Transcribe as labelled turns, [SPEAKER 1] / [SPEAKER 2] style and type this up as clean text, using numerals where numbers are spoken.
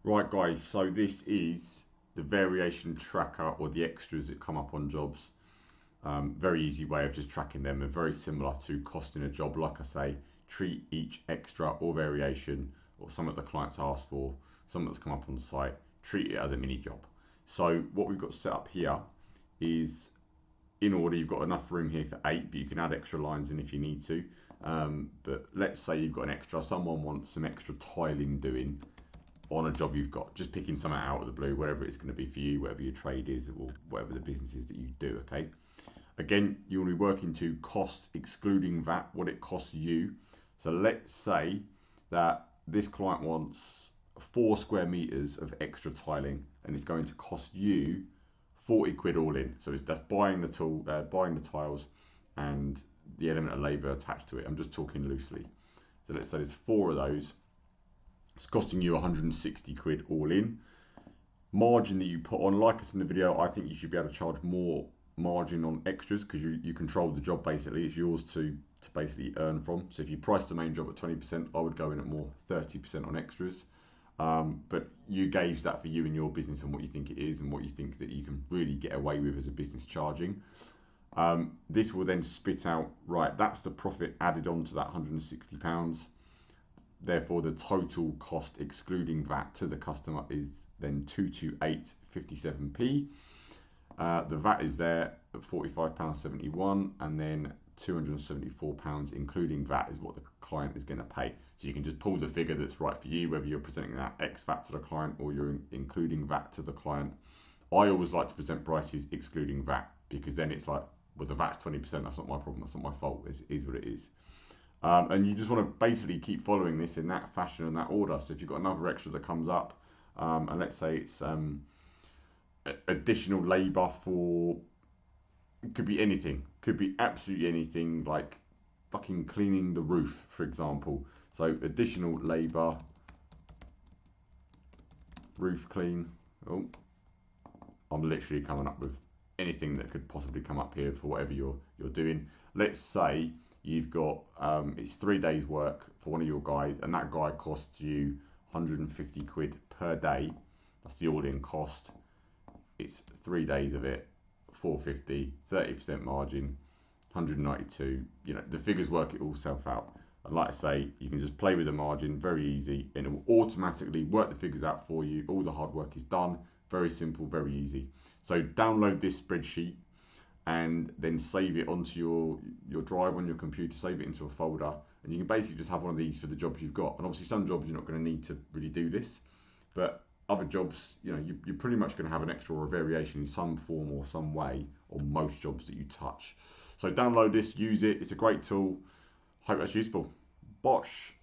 [SPEAKER 1] Right guys, so this is the variation tracker or the extras that come up on jobs. Very easy way of just tracking them and very similar to costing a job. Like I say, treat each extra or variation or something the clients asked for, something that's come up on the site, treat it as a mini job. So what we've got set up here is in order. You've got enough room here for 8, but you can add extra lines in if you need to. But let's say you've got an extra, someone wants some extra tiling doing on a job you've got, just picking something out of the blue, whatever it's going to be for you, whatever your trade is, or whatever the business is that you do, okay? Again, you will be working to cost excluding VAT, what it costs you. So let's say that this client wants 4 square meters of extra tiling and it's going to cost you 40 quid all in. So that's buying the tool, buying the tiles and the element of labor attached to it. I'm just talking loosely. So let's say there's 4 of those. It's costing you 160 quid all in. Margin that you put on, like I said in the video, I think you should be able to charge more margin on extras because you control the job basically. It's yours to basically earn from. So if you price the main job at 20%, I would go in at more 30% on extras. But you gauge that for you and your business and what you think it is and what you think that you can really get away with as a business charging. This will then spit out, right, that's the profit added on to that £160. Therefore, the total cost excluding VAT to the customer is then 228.57p. The VAT is there at £45.71, and then £274 including VAT is what the client is going to pay. So you can just pull the figure that's right for you, whether you're presenting that ex VAT to the client or you're including VAT to the client. I always like to present prices excluding VAT because then it's like, well, the VAT's 20%, that's not my problem, that's not my fault, it is what it is. And you just want to basically keep following this in that fashion and that order. So if you've got another extra that comes up, and let's say it's additional labour for, it could be anything, could be absolutely anything, like fucking cleaning the roof, for example. So additional labour, roof clean. Oh, I'm literally coming up with anything that could possibly come up here for whatever you're doing. Let's say you've got it's 3 days work for one of your guys and that guy costs you 150 quid per day. That's the all-in cost. It's 3 days of it, 450, 30% margin, 192. You know, the figures work it all self out. And like I say, you can just play with the margin, very easy, and it will automatically work the figures out for you. All the hard work is done. Very simple, very easy. So download this spreadsheet and then save it onto your drive on your computer, save it into a folder, and you can basically just have one of these for the jobs you've got. And obviously some jobs you're not going to need to really do this, but other jobs, you know, you're pretty much going to have an extra or a variation in some form or some way on most jobs that you touch. So download this, use it, it's a great tool. Hope that's useful. Bosh.